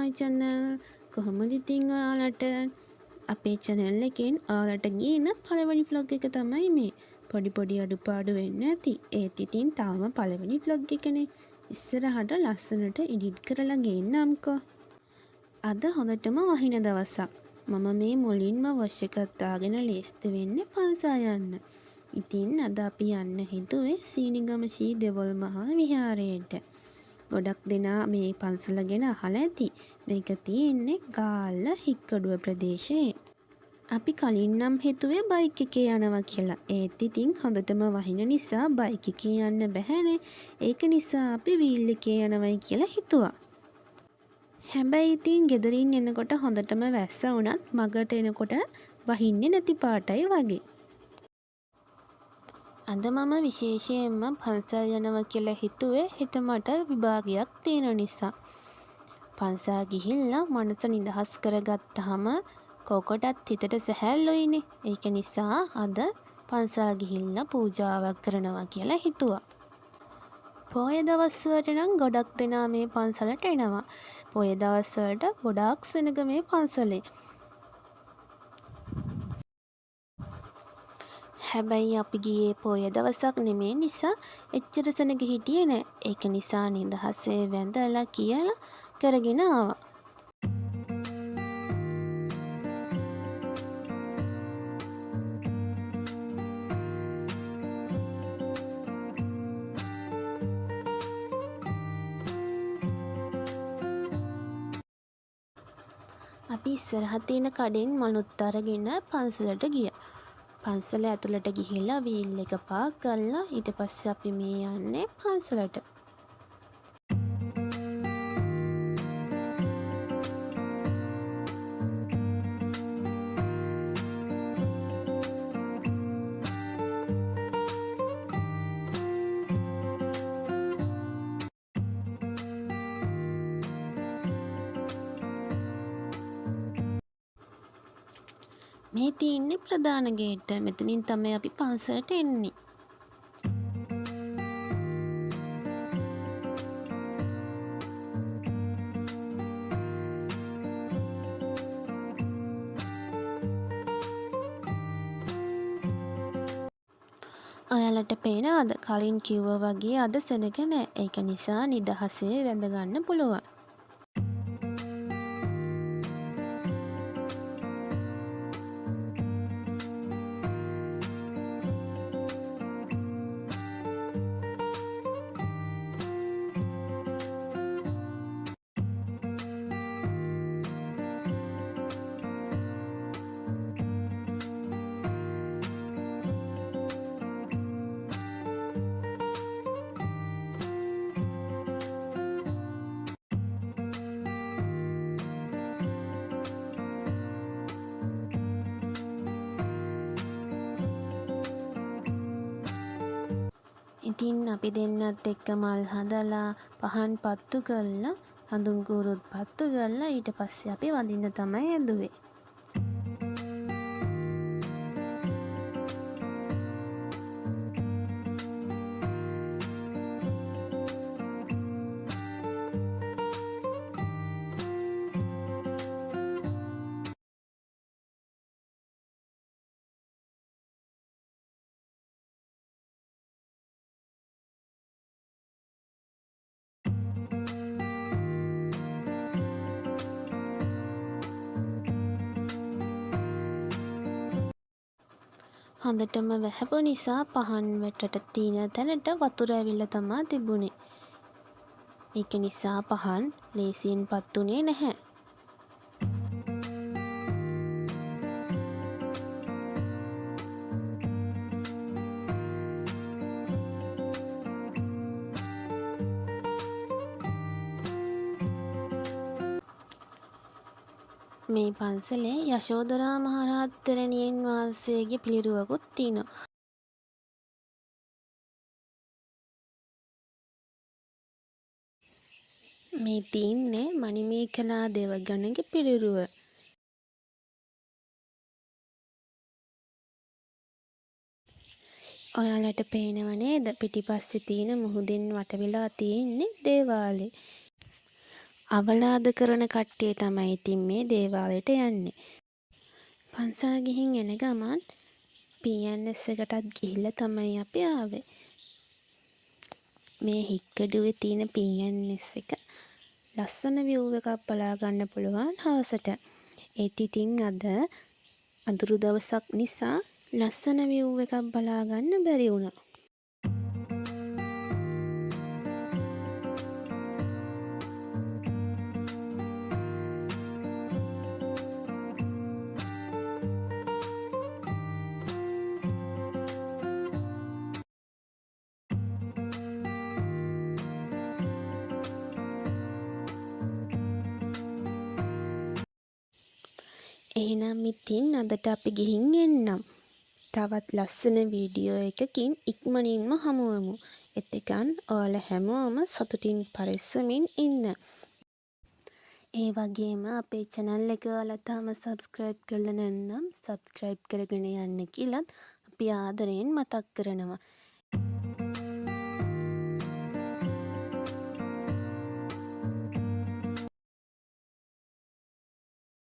my channel. කොහොමද ඉතින් ඔයාලට අපේ channel එකෙන් ඔයාලට ගේන පළවෙනි vlog එක තමයි මේ. පොඩි අඩුපාඩු වෙන්න ඇති. ඒත් ඉතින් තාම පළවෙනි vlog එකනේ. ඉස්සරහට ලස්සනට edit කරලා ගේන්නම්කෝ. අද හොඳටම වහින දවසක්. මම මේ මුලින්ම wash එකක් දාගෙන ලේස්ති වෙන්නේ පන්සල් යන්න. ඉතින් අද අපි යන්න හිතුවේ සීනිගම ශ්‍රී දෙවොල් මහා විහාරයට. ගොඩක් දෙනා මේ පන්සල ගැන අහලා ඇති. මේක තියෙන්නේ ගාල්ල හික්කඩුව ප්‍රදේශයේ. අපි කලින් නම් හිතුවේ බයික් එකේ යනවා කියලා. ඒත් ඉතින් හොඳටම වහින නිසා බයික් එකේ යන්න බැහැනේ. ඒක නිසා අපි වීල් එකේ යනවයි කියලා හිතුවා. හැබැයි ඉතින් ගෙදරින් එනකොට හොඳටම වැස්ස වුණත් මගට එනකොට වහින්නේ නැති පාටයි වගේ. අද මම විශේෂයෙන්ම පන්සල් යනවා කියලා හිතුවේ හෙට මට විභාගයක් තියෙන නිසා. පන්සල් ගිහිල්ලා මනස නිදහස් කරගත්තාම කොකටත් හිතට සැහැල්ලුයිනේ. ඒක නිසා අද පන්සල් ගිහිල්ලා පූජාවක් කරනවා කියලා හිතුවා. පොය දවස්වලට නම් ගොඩක් දෙනා මේ පන්සලට එනවා. පොය දවස්වලට ගොඩාක් සෙනග මේ පන්සලේ. හැබැයි අපි ගියේ පොය දවසක් නෙමේ නිසා එච්චර සෙනග හිටියේ නෑ. ඒක නිසා නිදහසේ වැඳලා කියලා කරගෙන ආවා. අපි ඉස්සරහ තියෙන කඩෙන් මනුත් අරගෙන පන්සලට ගියා. පන්සල ඇතුළට ගිහිල්ලා වීල් එක පාක් කරලා ඊට පස්සේ අපි මේ යන්නේ පන්සලට. මේ තියෙන්නේ ප්‍රධාන ගේට්ට. මෙතනින් තමයි අපි පන්සලට එන්නේ. ඔයාලට පේනවද? කලින් කිව්වා වගේ අද සෙනග නෑ. ඒක නිසා නිදහසේ වැඳ ගන්න පුළුවන්. ඉතින් අපි දෙන්නත් එක්ක මල් හදලා පහන් පත්තු කරලා හඳුන් කුරුත් පත්තු කරලා ඊට පස්සේ අපි වඳින්න තමයි ඇදුවේ. හොඳටම වැහැපු නිසා පහන් වැටට තියෙන තැනට වතුර ඇවිල්ලා තමා තිබුණේ. ඒක නිසා පහන් ලේසියෙන් පත් වුණේ නැහැ. මේ පන්සලේ යශෝදරා මහරහත් තෙරණියන් වහන්සේගේ පිළිරුවකුත් තියෙනවා. මේ තින්නේ මණිමේඛලා දෙවගණගේ පිළිරුව. ඔයාලට පේනව නේද? පිටිපස්සේ තියෙන මුහුදෙන් වට වෙලා තියෙන්නේ දේවාලේ. අවලාද කරන කට්ටිය තමයි ඉතින් මේ දේවාලයට යන්නේ. පන්සල් ගිහින් එන ගමන් PNS එකටත් ගිහිල්ලා තමයි අපි ආවේ. මේ හික්කඩුවේ තියෙන PNS එක ලස්සන view එකක් බලා ගන්න පුළුවන් හවසට. ඒත් ඉතින් අද අඳුරු දවසක් නිසා ලස්සන view එකක් බලා ගන්න බැරි වුණා. එහෙනම් ඉතින් අදට අපි ගිහින් එන්නම්. තවත් ලස්සන වීඩියෝ එකකින් ඉක්මනින්ම හමුවෙමු. එතකන් ඔයාලා හැමෝම සතුටින් පරිස්සමින් ඉන්න. ඒ වගේම අපේ channel එක ඔයාලා තාම subscribe කරලා නැත්නම් subscribe කරගෙන යන්න කියලත් අපි ආදරයෙන් මතක් කරනවා.